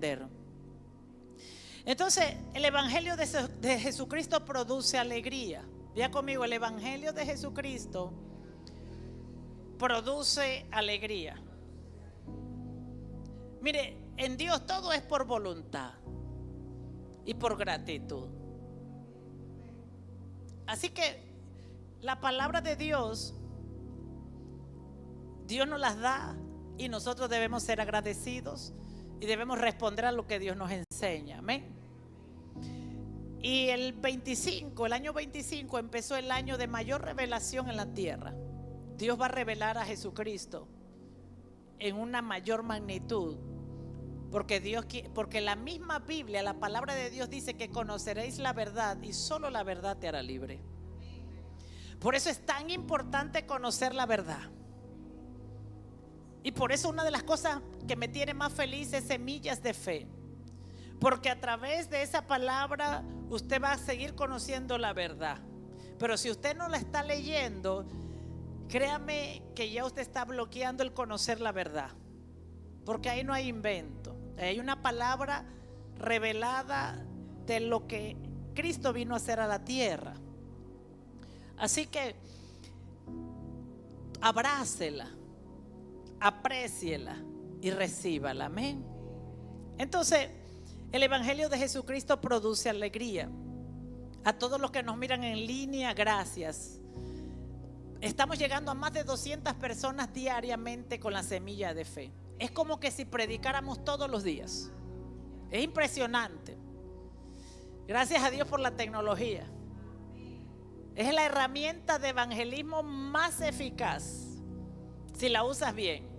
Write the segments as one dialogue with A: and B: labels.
A: entender. Entonces, el Evangelio de Jesucristo produce alegría. Diga conmigo, el Evangelio de Jesucristo produce alegría. Mire, en Dios todo es por voluntad y por gratitud. Así que la palabra de Dios nos las da y nosotros debemos ser agradecidos y debemos responder a lo que Dios nos enseña. Amén. Y el año 25 empezó el año de mayor revelación en la tierra. Dios va a revelar a Jesucristo en una mayor magnitud, porque la misma Biblia, la palabra de Dios dice que conoceréis la verdad y solo la verdad te hará libre. Por eso es tan importante conocer la verdad. Y por eso una de las cosas que me tiene más feliz es Semillas de Fe, porque a través de esa palabra usted va a seguir conociendo la verdad. Pero si usted no la está leyendo, créame que ya usted está bloqueando el conocer la verdad, porque ahí no hay invento, hay una palabra revelada de lo que Cristo vino a hacer a la tierra. Así que abrácela, apréciela y recíbala. Amén. Entonces, el Evangelio de Jesucristo produce alegría. A todos los que nos miran en línea, gracias. Estamos llegando a más de 200 personas diariamente con la Semilla de Fe. Es como que si predicáramos todos los días. Es impresionante. Gracias a Dios por la tecnología. Es la herramienta de evangelismo más eficaz si la usas bien.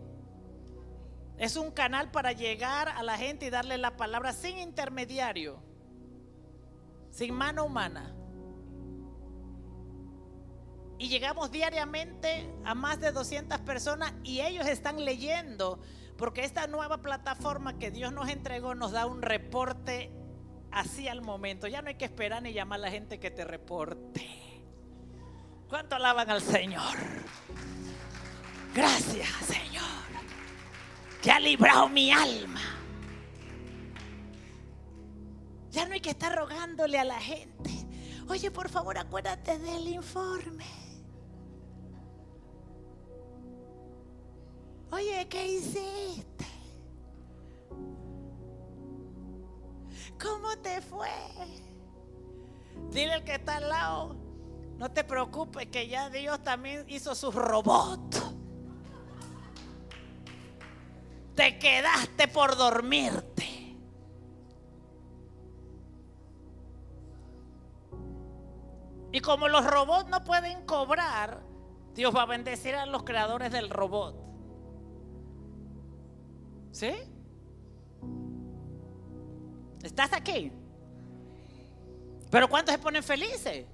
A: Es un canal para llegar a la gente y darle la palabra sin intermediario, sin mano humana. Y llegamos diariamente a más de 200 personas y ellos están leyendo, porque esta nueva plataforma que Dios nos entregó nos da un reporte así al momento. Ya no hay que esperar ni llamar a la gente que te reporte. ¿Cuánto alaban al Señor? Gracias, Señor, que ha librado mi alma. Ya no hay que estar rogándole a la gente: oye, por favor, acuérdate del informe. Oye, ¿qué hiciste? ¿Cómo te fue? Dile al que está al lado: no te preocupes, que ya Dios también hizo sus robots. Te quedaste por dormirte. Y como los robots no pueden cobrar, Dios va a bendecir a los creadores del robot. ¿Sí? ¿Estás aquí? ¿Pero cuántos se ponen felices?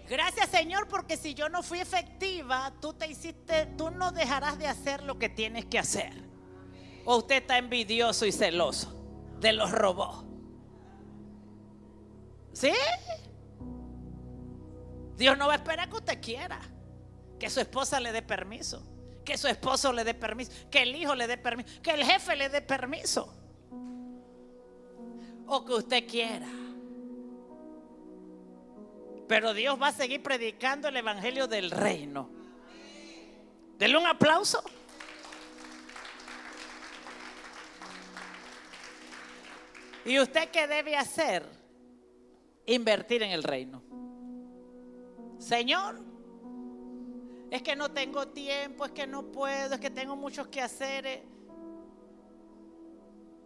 A: Gracias, Señor, porque si yo no fui efectiva, tú no dejarás de hacer lo que tienes que hacer. ¿O usted está envidioso y celoso de los robots? ¿Sí? Dios no va a esperar que usted quiera, que su esposa le dé permiso, que su esposo le dé permiso, que el hijo le dé permiso, que el jefe le dé permiso, o que usted quiera. Pero Dios va a seguir predicando el evangelio del reino. Denle un aplauso. ¿Y usted qué debe hacer? Invertir en el reino. Señor, es que no tengo tiempo, es que no puedo, es que tengo muchos quehaceres.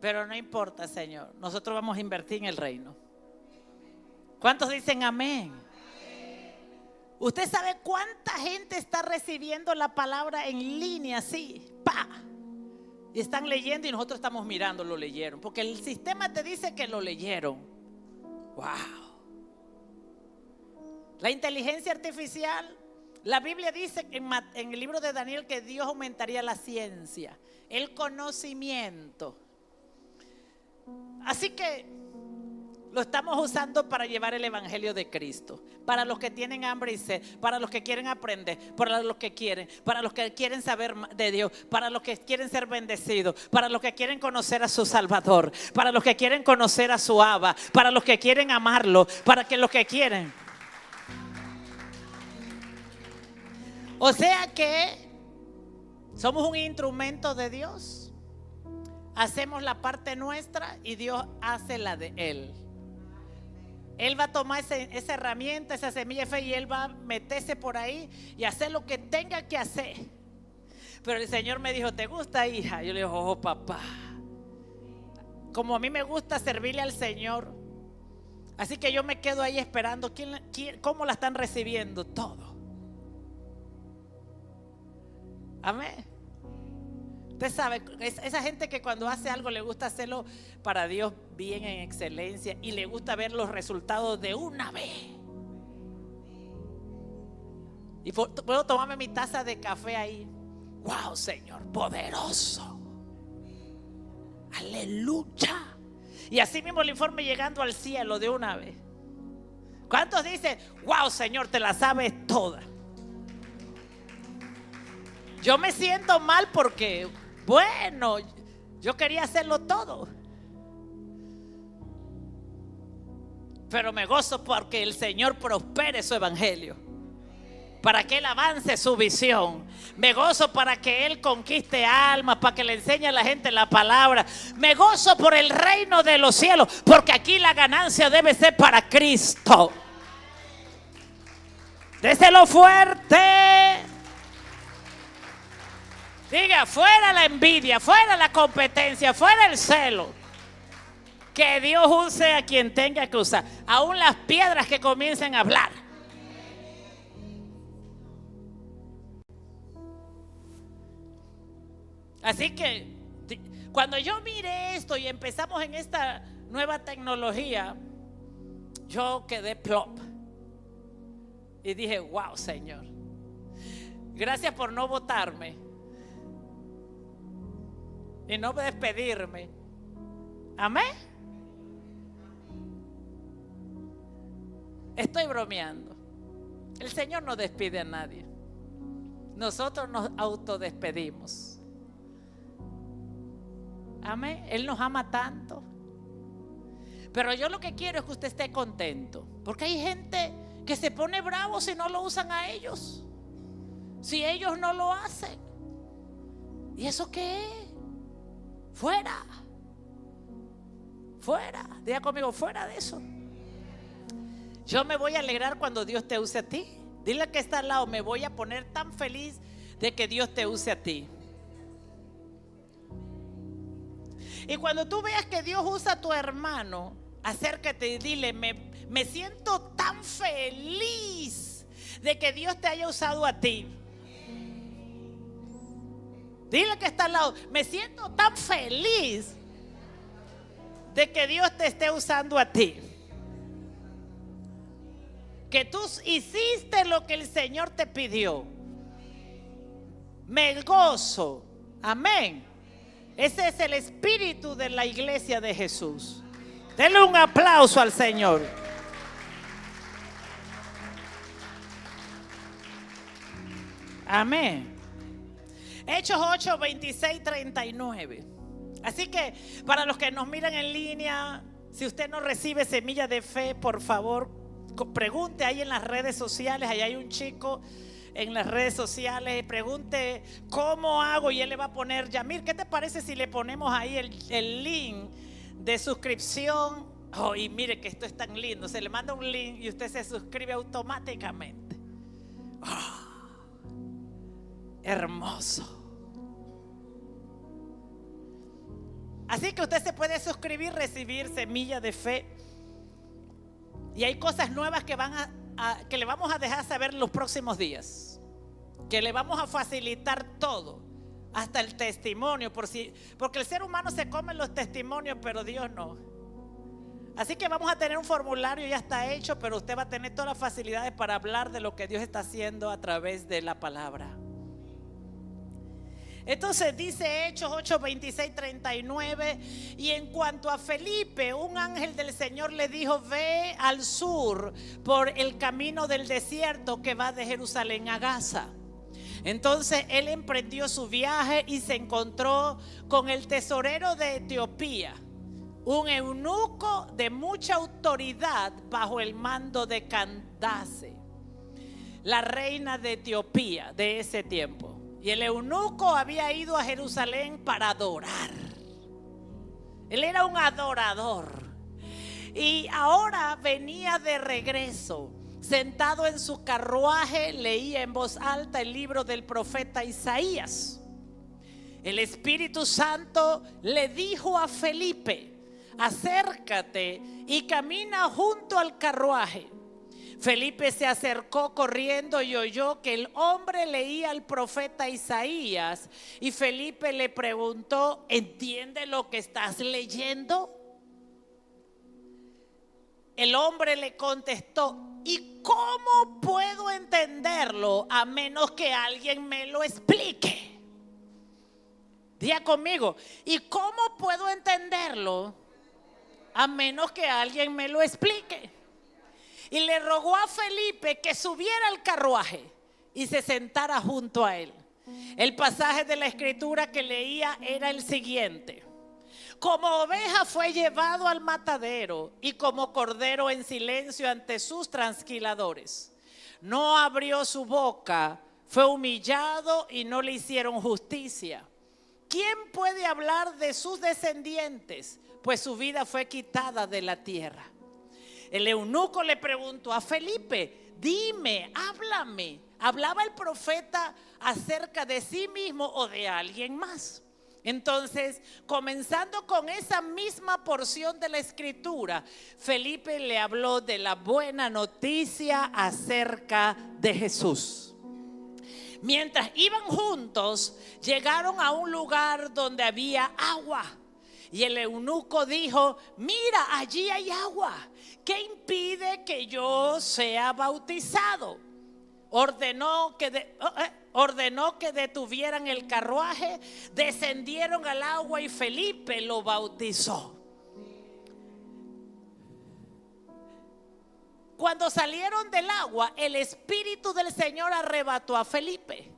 A: Pero no importa, Señor, nosotros vamos a invertir en el reino. ¿Cuántos dicen amén? ¿Usted sabe cuánta gente está recibiendo la palabra en línea así? ¡Pa! Y están leyendo y nosotros estamos mirando, lo leyeron. Porque el sistema te dice que lo leyeron. ¡Wow! La inteligencia artificial, la Biblia dice en el libro de Daniel que Dios aumentaría la ciencia, el conocimiento. Así que Lo estamos usando para llevar el evangelio de Cristo, para los que tienen hambre y sed, para los que quieren aprender, para los que quieren saber de Dios, para los que quieren ser bendecidos, para los que quieren conocer a su Salvador, para los que quieren conocer a su Abba, para los que quieren amarlo, para que los que quieren. O sea que somos un instrumento de Dios. Hacemos la parte nuestra y Dios hace la de Él. Él va a tomar esa herramienta, esa semilla de fe, y Él va a meterse por ahí y hacer lo que tenga que hacer. Pero el Señor me dijo: ¿te gusta, hija? Yo le digo: oh, papá. Como a mí me gusta servirle al Señor, así que yo me quedo ahí esperando cómo la están recibiendo todo. Amén. Usted sabe, esa gente que cuando hace algo le gusta hacerlo para Dios bien, en excelencia, y le gusta ver los resultados de una vez. Y puedo tomarme mi taza de café ahí. Wow, Señor, poderoso. Aleluya. Y así mismo el informe llegando al cielo de una vez. ¿Cuántos dicen: wow, Señor, te la sabes toda? Yo me siento mal porque, bueno, yo quería hacerlo todo. Pero me gozo porque el Señor prospere su evangelio, para que Él avance su visión. Me gozo para que Él conquiste almas, para que le enseñe a la gente la palabra. Me gozo por el reino de los cielos, porque aquí la ganancia debe ser para Cristo. Déselo fuerte. Diga: fuera la envidia, fuera la competencia, fuera el celo. Que Dios use a quien tenga que usar, aún las piedras que comiencen a hablar. Así que cuando yo miré esto y empezamos en esta nueva tecnología, yo quedé plop y dije: wow, Señor, gracias por no votarme y no despedirme. Amén. Estoy bromeando. El Señor no despide a nadie. Nosotros nos autodespedimos. Amén. Él nos ama tanto. Pero yo lo que quiero es que usted esté contento, porque hay gente que se pone bravo si no lo usan a ellos, si ellos no lo hacen. ¿Y eso qué es? Fuera. Fuera. Diga conmigo: fuera de eso. Yo me voy a alegrar cuando Dios te use a ti. Dile que está al lado: me voy a poner tan feliz de que Dios te use a ti. Y cuando tú veas que Dios usa a tu hermano, acércate y dile: me siento tan feliz de que Dios te haya usado a ti. Dile que está al lado: me siento tan feliz de que Dios te esté usando a ti, que tú hiciste lo que el Señor te pidió. Me gozo. Amén. Ese es el espíritu de la iglesia de Jesús. Denle un aplauso al Señor. Amén. Hechos 8, 26, 39. Así que para los que nos miran en línea, si usted no recibe semilla de fe, por favor, pregunte ahí en las redes sociales. Ahí hay un chico en las redes sociales. Pregunte: ¿cómo hago? Y él le va a poner: Yamir, ¿qué te parece si le ponemos ahí el link de suscripción? Oh, y mire que esto es tan lindo. Se le manda un link y usted se suscribe automáticamente. Oh, hermoso. Así que usted se puede suscribir, recibir semilla de fe. Y hay cosas nuevas que que le vamos a dejar saber los próximos días, que le vamos a facilitar todo, hasta el testimonio, porque el ser humano se come los testimonios, pero Dios no. Así que vamos a tener un formulario, ya está hecho, pero usted va a tener todas las facilidades para hablar de lo que Dios está haciendo a través de la palabra. Entonces dice Hechos 8, 26, 39. Y en cuanto a Felipe, un ángel del Señor le dijo: ve al sur por el camino del desierto que va de Jerusalén a Gaza. Entonces él emprendió su viaje y se encontró con el tesorero de Etiopía, un eunuco de mucha autoridad bajo el mando de Candace, la reina de Etiopía de ese tiempo. Y el eunuco había ido a Jerusalén para adorar. Él era un adorador. Y ahora venía de regreso. Sentado en su carruaje, leía en voz alta el libro del profeta Isaías. El Espíritu Santo le dijo a Felipe: acércate y camina junto al carruaje. Felipe se acercó corriendo y oyó que el hombre leía al profeta Isaías. Y Felipe le preguntó: ¿entiende lo que estás leyendo? El hombre le contestó: ¿y cómo puedo entenderlo a menos que alguien me lo explique? Diga conmigo: ¿y cómo puedo entenderlo a menos que alguien me lo explique? Y le rogó a Felipe que subiera al carruaje y se sentara junto a él. El pasaje de la escritura que leía era el siguiente: como oveja fue llevado al matadero, y como cordero en silencio ante sus trasquiladores. No abrió su boca, fue humillado y no le hicieron justicia. ¿Quién puede hablar de sus descendientes? Pues su vida fue quitada de la tierra. El eunuco le preguntó a Felipe: dime, háblame. ¿Hablaba el profeta acerca de sí mismo o de alguien más? Entonces, comenzando con esa misma porción de la escritura, Felipe le habló de la buena noticia acerca de Jesús. Mientras iban juntos, llegaron a un lugar donde había agua. Y el eunuco dijo: mira, allí hay agua. ¿Qué impide que yo sea bautizado? Ordenó que detuvieran el carruaje, descendieron al agua y Felipe lo bautizó. Cuando salieron del agua, el Espíritu del Señor arrebató a Felipe.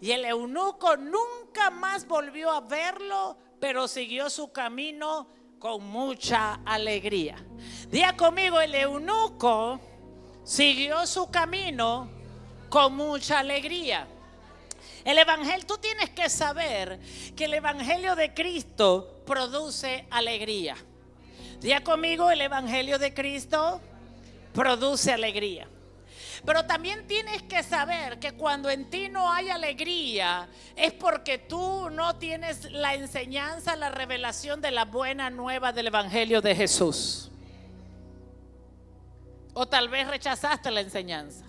A: Y el eunuco nunca más volvió a verlo, pero siguió su camino con mucha alegría. Diga conmigo: el eunuco siguió su camino con mucha alegría. El evangelio, tú tienes que saber que el evangelio de Cristo produce alegría. Diga conmigo: el evangelio de Cristo produce alegría. Pero también tienes que saber que cuando en ti no hay alegría, es porque tú no tienes la enseñanza, la revelación de la buena nueva del evangelio de Jesús. O tal vez rechazaste la enseñanza,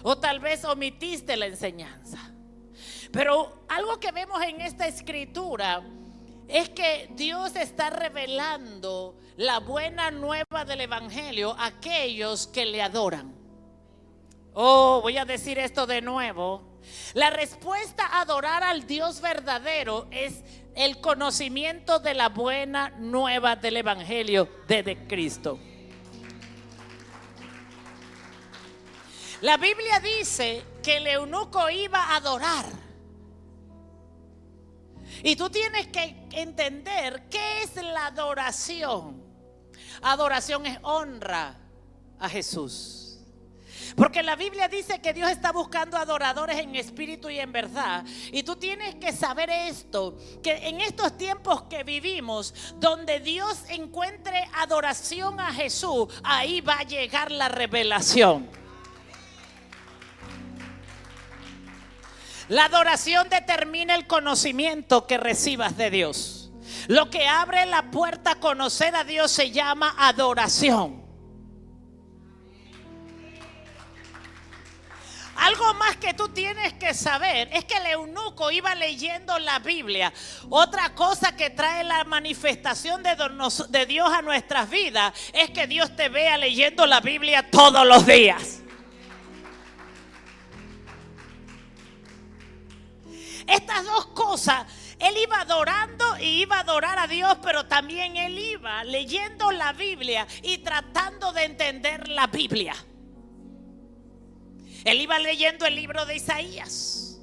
A: o tal vez omitiste la enseñanza. Pero algo que vemos en esta escritura es que Dios está revelando la buena nueva del evangelio a aquellos que le adoran. Oh, voy a decir esto de nuevo. La respuesta a adorar al Dios verdadero es el conocimiento de la buena nueva del evangelio de Cristo. La Biblia dice que el eunuco iba a adorar. Y tú tienes que entender qué es la adoración. Adoración es honra a Jesús. Porque la Biblia dice que Dios está buscando adoradores en espíritu y en verdad. Y tú tienes que saber esto, que en estos tiempos que vivimos, donde Dios encuentre adoración a Jesús, ahí va a llegar la revelación. La adoración determina el conocimiento que recibas de Dios. Lo que abre la puerta a conocer a Dios se llama adoración. Algo más que tú tienes que saber es que el eunuco iba leyendo la Biblia. Otra cosa que trae la manifestación de Dios a nuestras vidas es que Dios te vea leyendo la Biblia todos los días. Estas dos cosas, él iba adorando y iba a adorar a Dios, pero también él iba leyendo la Biblia y tratando de entender la Biblia. Él iba leyendo el libro de Isaías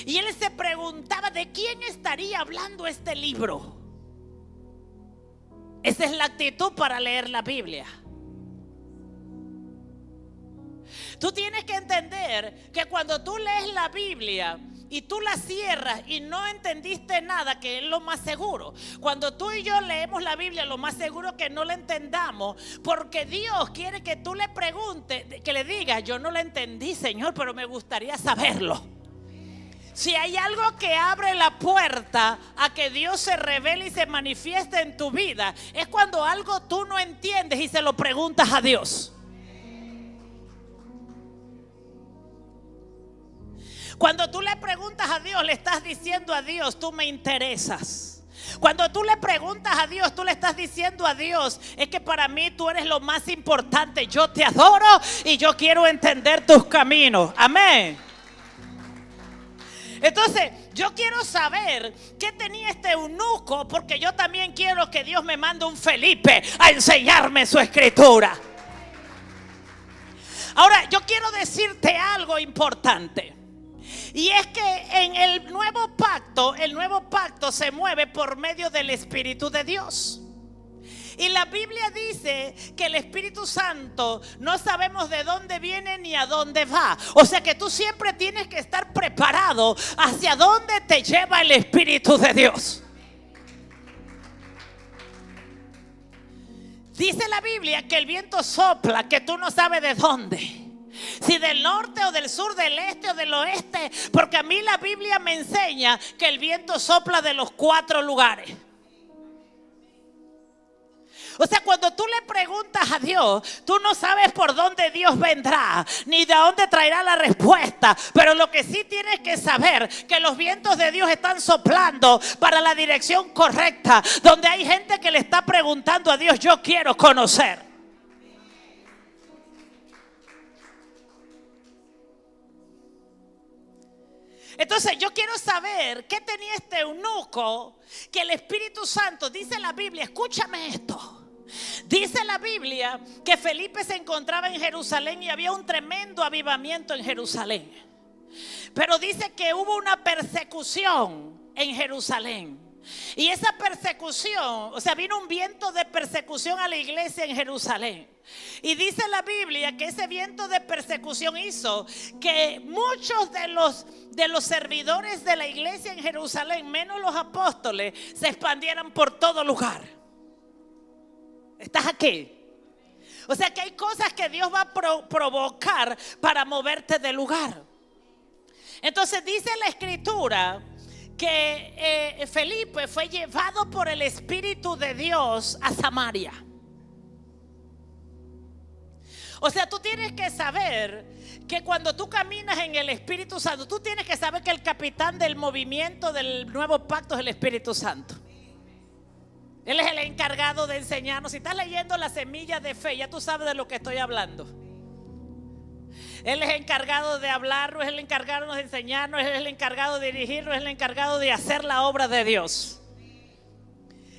A: y él se preguntaba de quién estaría hablando este libro. Esa es la actitud para leer la Biblia. Tú tienes que entender que cuando tú lees la Biblia y tú la cierras y no entendiste nada, que es lo más seguro. Cuando tú y yo leemos la Biblia, lo más seguro es que no la entendamos, porque Dios quiere que tú le preguntes, que le digas: yo no la entendí, Señor, pero me gustaría saberlo. Si hay algo que abre la puerta a que Dios se revele y se manifieste en tu vida, es cuando algo tú no entiendes y se lo preguntas a Dios. Cuando tú le preguntas a Dios, le estás diciendo a Dios: tú me interesas. Cuando tú le preguntas a Dios, tú le estás diciendo a Dios: es que para mí tú eres lo más importante. Yo te adoro y yo quiero entender tus caminos. Amén. Entonces, yo quiero saber qué tenía este eunuco, porque yo también quiero que Dios me mande un Felipe a enseñarme su escritura. Ahora, yo quiero decirte algo importante. Y es que en el nuevo pacto se mueve por medio del Espíritu de Dios. Y la Biblia dice que el Espíritu Santo no sabemos de dónde viene ni a dónde va. O sea que tú siempre tienes que estar preparado hacia dónde te lleva el Espíritu de Dios. Dice la Biblia que el viento sopla, que tú no sabes de dónde. Si del norte o del sur, del este o del oeste. Porque a mí la Biblia me enseña que el viento sopla de los 4 lugares. O sea, cuando tú le preguntas a Dios, tú no sabes por dónde Dios vendrá, ni de dónde traerá la respuesta. Pero lo que sí tienes que saber, que los vientos de Dios están soplando para la dirección correcta. Donde hay gente que le está preguntando a Dios: yo quiero conocer. Entonces yo quiero saber qué tenía este eunuco, que el Espíritu Santo, dice la Biblia, escúchame esto. Dice la Biblia que Felipe se encontraba en Jerusalén y había un tremendo avivamiento en Jerusalén. Pero dice que hubo una persecución en Jerusalén. Y esa persecución, o sea, vino un viento de persecución a la iglesia en Jerusalén. Y dice la Biblia que ese viento de persecución hizo que muchos de los servidores de la iglesia en Jerusalén, menos los apóstoles, se expandieran por todo lugar. ¿Estás aquí? O sea que hay cosas que Dios va a provocar para moverte de lugar. Entonces dice la Escritura que Felipe fue llevado por el Espíritu de Dios a Samaria. O sea, tú tienes que saber que cuando tú caminas en el Espíritu Santo, tú tienes que saber que el capitán del movimiento del nuevo pacto es el Espíritu Santo. Él es el encargado de enseñarnos. Si estás leyendo La Semilla de Fe, ya tú sabes de lo que estoy hablando. Él es el encargado de hablarnos, es el encargado de enseñarnos, es el encargado de dirigirnos, es el encargado de hacer la obra de Dios.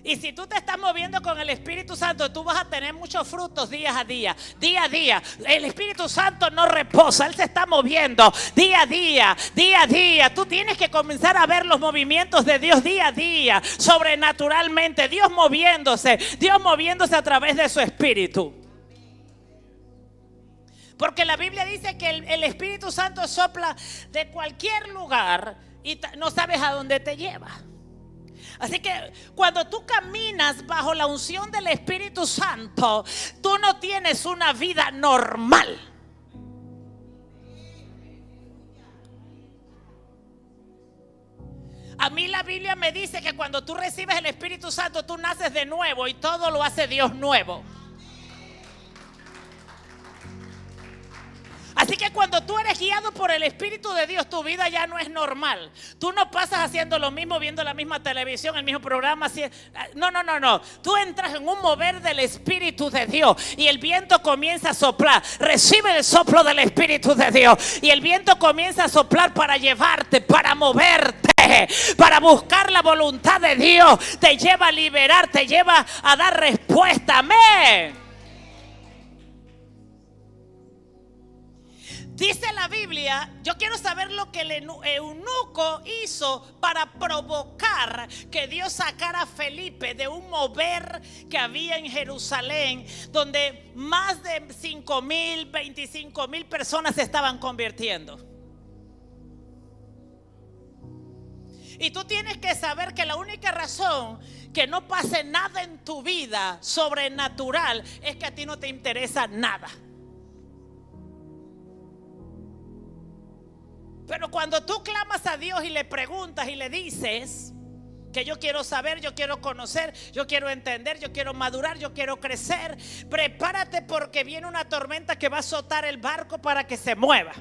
A: Y si tú te estás moviendo con el Espíritu Santo, tú vas a tener muchos frutos día a día. Día a día. El Espíritu Santo no reposa, Él se está moviendo día a día, día a día. Tú tienes que comenzar a ver los movimientos de Dios día a día, sobrenaturalmente. Dios moviéndose a través de su Espíritu. Porque la Biblia dice que el Espíritu Santo sopla de cualquier lugar y no sabes a dónde te lleva. Así que cuando tú caminas bajo la unción del Espíritu Santo, tú no tienes una vida normal. A mí la Biblia me dice que cuando tú recibes el Espíritu Santo, tú naces de nuevo y todo lo hace Dios nuevo. Así que cuando tú eres guiado por el Espíritu de Dios, tu vida ya no es normal. Tú no pasas haciendo lo mismo, viendo la misma televisión, el mismo programa. No. Tú entras en un mover del Espíritu de Dios y el viento comienza a soplar. Recibe el soplo del Espíritu de Dios y el viento comienza a soplar para llevarte, para moverte. fe para buscar la voluntad de Dios te lleva a liberar, te lleva a dar respuesta. Amén. Dice la Biblia, yo quiero saber lo que el eunuco hizo para provocar que Dios sacara a Felipe de un mover que había en Jerusalén, donde más de 5,000, 25,000 personas se estaban convirtiendo. Y tú tienes que saber que la única razón que no pase nada en tu vida sobrenatural es que a ti no te interesa nada. Pero cuando tú clamas a Dios y le preguntas y le dices que yo quiero saber, yo quiero conocer, yo quiero entender, yo quiero madurar, yo quiero crecer, prepárate porque viene una tormenta que va a azotar el barco para que se mueva.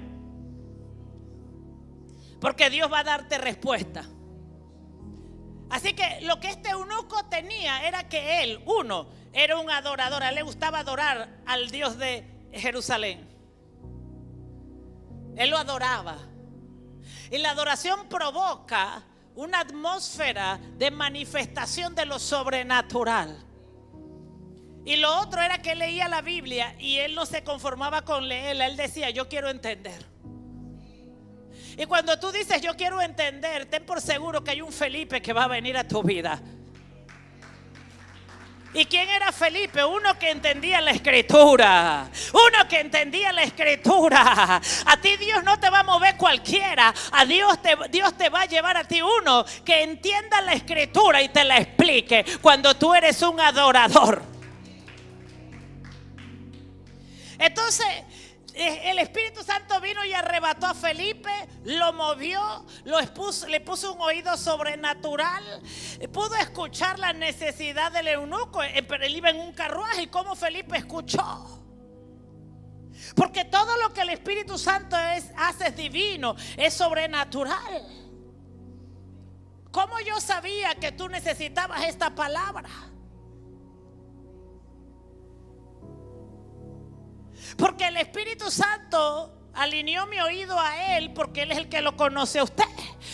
A: Porque Dios va a darte respuesta. Así que lo que este eunuco tenía era que él, uno, era un adorador. A él le gustaba adorar al Dios de Jerusalén. Él lo adoraba. Y la adoración provoca una atmósfera de manifestación de lo sobrenatural. Y lo otro era que él leía la Biblia y él no se conformaba con leerla. Él decía, yo quiero entender. Y cuando tú dices yo quiero entender, ten por seguro que hay un Felipe que va a venir a tu vida. ¿Y quién era Felipe? Uno que entendía la escritura. Uno que entendía la escritura. A ti Dios no te va a mover cualquiera. A Dios te va a llevar a ti uno que entienda la escritura y te la explique cuando tú eres un adorador. Entonces el Espíritu Santo vino y arrebató a Felipe, lo movió, le puso un oído sobrenatural, pudo escuchar la necesidad del eunuco, pero él iba en un carruaje. ¿Y cómo Felipe escuchó? Porque todo lo que el Espíritu Santo hace es divino, es sobrenatural. ¿Cómo yo sabía que tú necesitabas esta palabra? Porque el Espíritu Santo alineó mi oído a Él, porque Él es el que lo conoce a usted.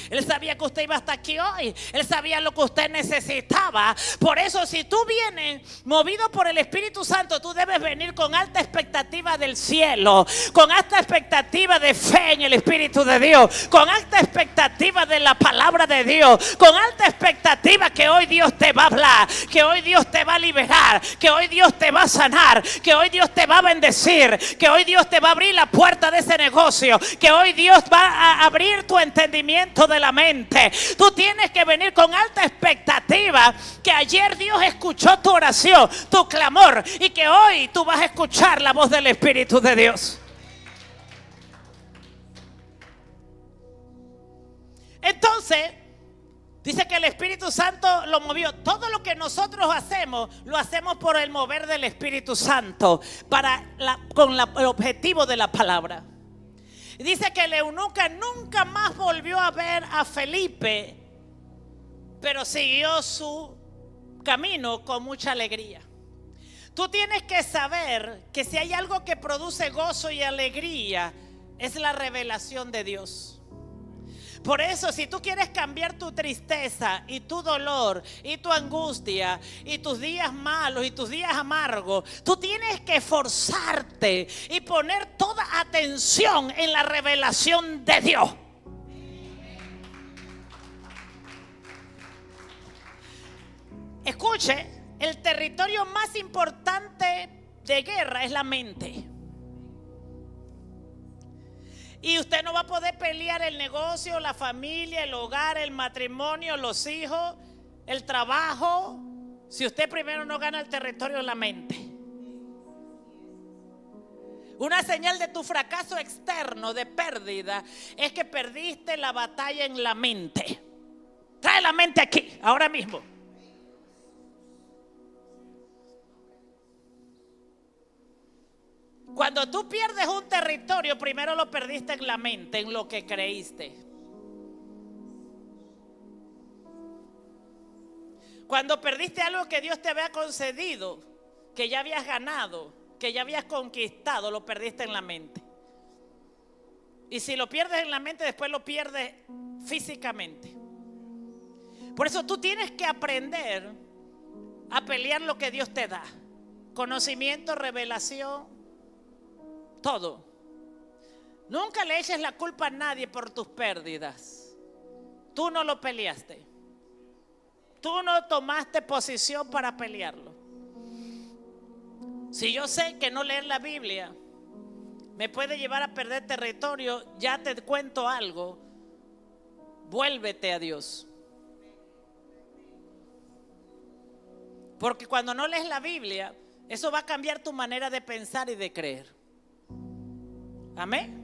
A: Él sabía que usted iba hasta aquí hoy. Él sabía lo que usted necesitaba. Por eso, si tú vienes movido por el Espíritu Santo, tú debes venir con alta expectativa del cielo, con alta expectativa de fe en el Espíritu de Dios, con alta expectativa de la palabra de Dios, con alta expectativa que hoy Dios te va a hablar, que hoy Dios te va a liberar, que hoy Dios te va a sanar, que hoy Dios te va a bendecir, que hoy Dios te va a abrir la puerta de ese negocio, que hoy Dios va a abrir tu entendimiento de la mente. Tú tienes que venir con alta expectativa que ayer Dios escuchó tu oración, tu clamor, y que hoy tú vas a escuchar la voz del Espíritu de Dios. Entonces dice que el Espíritu Santo lo movió. Todo lo que nosotros hacemos, lo hacemos por el mover del Espíritu Santo, con el objetivo de la palabra. Dice que el eunuco nunca más volvió a ver a Felipe, pero siguió su camino con mucha alegría. Tú tienes que saber que si hay algo que produce gozo y alegría, es la revelación de Dios. Por eso, si tú quieres cambiar tu tristeza y tu dolor y tu angustia y tus días malos y tus días amargos, tú tienes que esforzarte y poner toda atención en la revelación de Dios. Escuche, el territorio más importante de guerra es la mente. Y usted no va a poder pelear el negocio, la familia, el hogar, el matrimonio, los hijos, el trabajo, si usted primero no gana el territorio de la mente. Una señal de tu fracaso externo, de pérdida, es que perdiste la batalla en la mente. Trae la mente aquí, ahora mismo. Cuando tú pierdes un territorio, primero lo perdiste en la mente, en lo que creíste. Cuando perdiste algo que Dios te había concedido, que ya habías ganado, que ya habías conquistado, lo perdiste en la mente. Y si lo pierdes en la mente, después lo pierdes físicamente. Por eso tú tienes que aprender a pelear lo que Dios te da. Conocimiento, revelación, todo. Nunca le eches la culpa a nadie por tus pérdidas. Tú no lo peleaste. Tú no tomaste posición para pelearlo. Si yo sé que no leer la Biblia me puede llevar a perder territorio, ya te cuento algo. Vuélvete a Dios. Porque cuando no lees la Biblia, eso va a cambiar tu manera de pensar y de creer. Amén.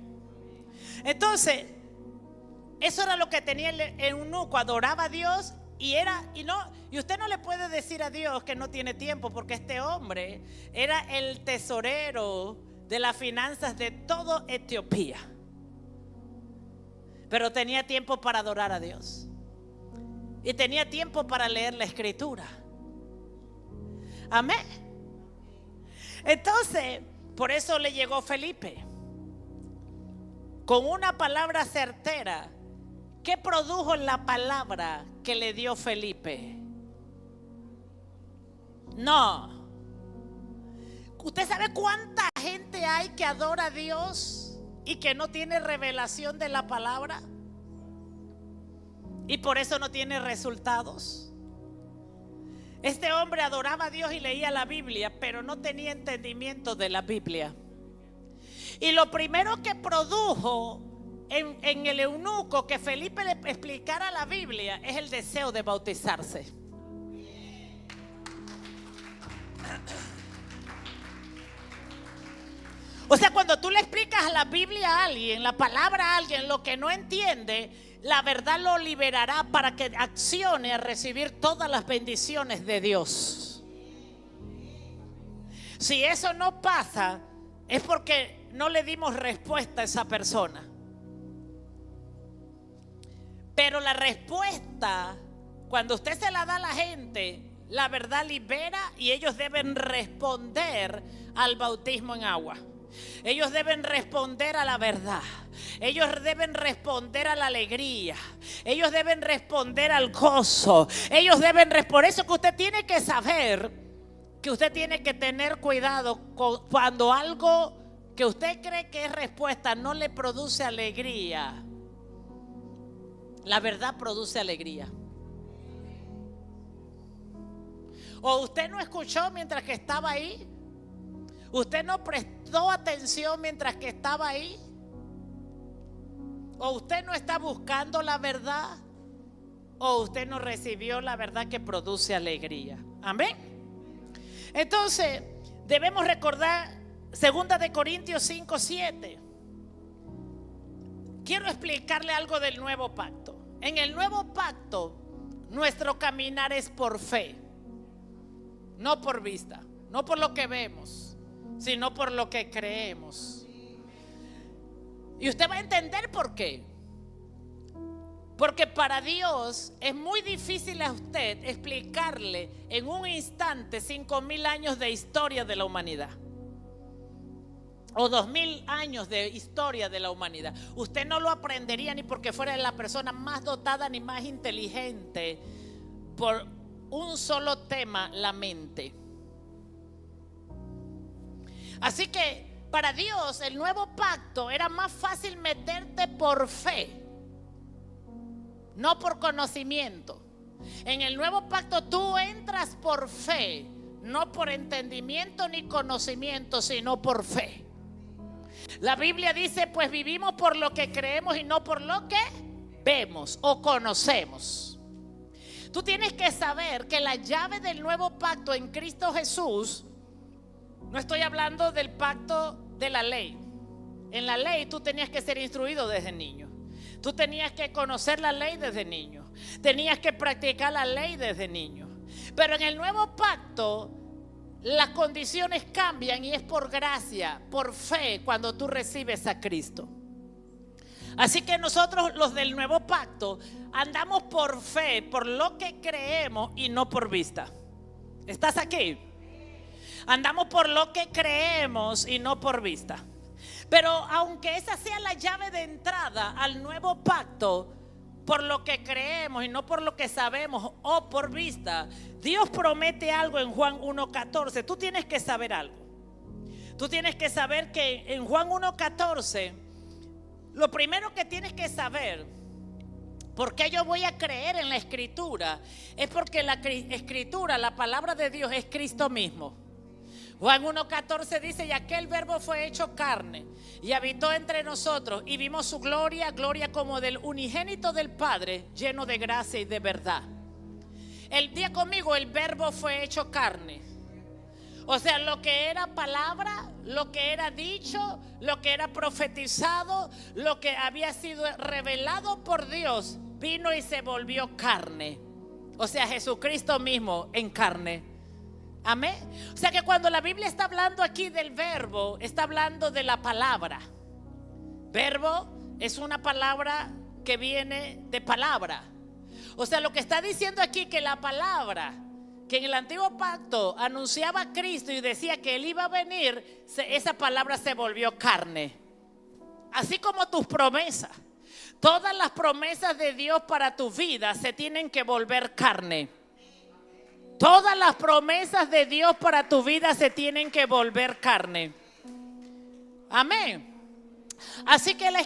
A: Entonces, eso era lo que tenía el eunuco. Adoraba a Dios y usted no le puede decir a Dios que no tiene tiempo, porque este hombre era el tesorero de las finanzas de toda Etiopía. Pero tenía tiempo para adorar a Dios. Y tenía tiempo para leer la Escritura. Amén. Entonces, por eso le llegó Felipe con una palabra certera. ¿Qué produjo la palabra que le dio Felipe? No. ¿Usted sabe cuánta gente hay que adora a Dios y que no tiene revelación de la palabra? Y por eso no tiene resultados. Este hombre adoraba a Dios y leía la Biblia, pero no tenía entendimiento de la Biblia. Y lo primero que produjo en el eunuco que Felipe le explicara la Biblia es el deseo de bautizarse. O sea, cuando tú le explicas la Biblia a alguien, la palabra a alguien, lo que no entiende, la verdad lo liberará para que accione a recibir todas las bendiciones de Dios. Si eso no pasa, es porque no le dimos respuesta a esa persona. Pero la respuesta, cuando usted se la da a la gente, la verdad libera y ellos deben responder al bautismo en agua. Ellos deben responder a la verdad. Ellos deben responder a la alegría. Ellos deben responder al gozo. Ellos deben responder. Por eso que usted tiene que saber que usted tiene que tener cuidado cuando algo que usted cree que es respuesta no le produce alegría. La verdad produce alegría. O usted no escuchó mientras que estaba ahí. Usted no prestó atención mientras que estaba ahí. O usted no está buscando la verdad. O usted no recibió la verdad que produce alegría. Amén. Entonces debemos recordar 2 de Corintios 5:7. Quiero explicarle algo del nuevo pacto. En el nuevo pacto, nuestro caminar es por fe, no por vista, no por lo que vemos, sino por lo que creemos. Y usted va a entender por qué. Porque para Dios es muy difícil a usted explicarle en un instante 5,000 años de historia de la humanidad. O 2,000 años de historia de la humanidad. Usted no lo aprendería ni porque fuera la persona más dotada ni más inteligente por un solo tema, la mente. Así que para Dios el nuevo pacto era más fácil meterte por fe, no por conocimiento. En el nuevo pacto tú entras por fe, no por entendimiento ni conocimiento, sino por fe. La Biblia dice, pues vivimos por lo que creemos y no por lo que vemos o conocemos. Tú tienes que saber que la llave del nuevo pacto en Cristo Jesús, no estoy hablando del pacto de la ley. En la ley tú tenías que ser instruido desde niño. Tú tenías que conocer la ley desde niño. Tenías que practicar la ley desde niño. Pero en el nuevo pacto las condiciones cambian y es por gracia, por fe, cuando tú recibes a Cristo. Así que nosotros los del nuevo pacto andamos por fe, por lo que creemos y no por vista. ¿Estás aquí? Andamos por lo que creemos y no por vista. Pero aunque esa sea la llave de entrada al nuevo pacto, por lo que creemos y no por lo que sabemos o por vista. Dios promete algo en Juan 1:14. Tú tienes que saber algo. Tú tienes que saber que en Juan 1:14, lo primero que tienes que saber, ¿por qué yo voy a creer en la Escritura? Es porque la Escritura, la palabra de Dios, es Cristo mismo. Juan 1:14 dice: y aquel verbo fue hecho carne y habitó entre nosotros, y vimos su gloria, gloria como del unigénito del Padre, lleno de gracia y de verdad. El día conmigo, el verbo fue hecho carne. O sea, lo que era palabra, lo que era dicho, lo que era profetizado, lo que había sido revelado por Dios, vino y se volvió carne. O sea, Jesucristo mismo en carne. Amén. O sea que cuando la Biblia está hablando aquí del verbo, está hablando de la palabra. Verbo es una palabra que viene de palabra. O sea, lo que está diciendo aquí, que la palabra que en el antiguo pacto anunciaba a Cristo y decía que Él iba a venir, esa palabra se volvió carne. Así como tus promesas. Todas las promesas de Dios para tu vida se tienen que volver carne. Todas las promesas de Dios para tu vida se tienen que volver carne. Amén. Así que la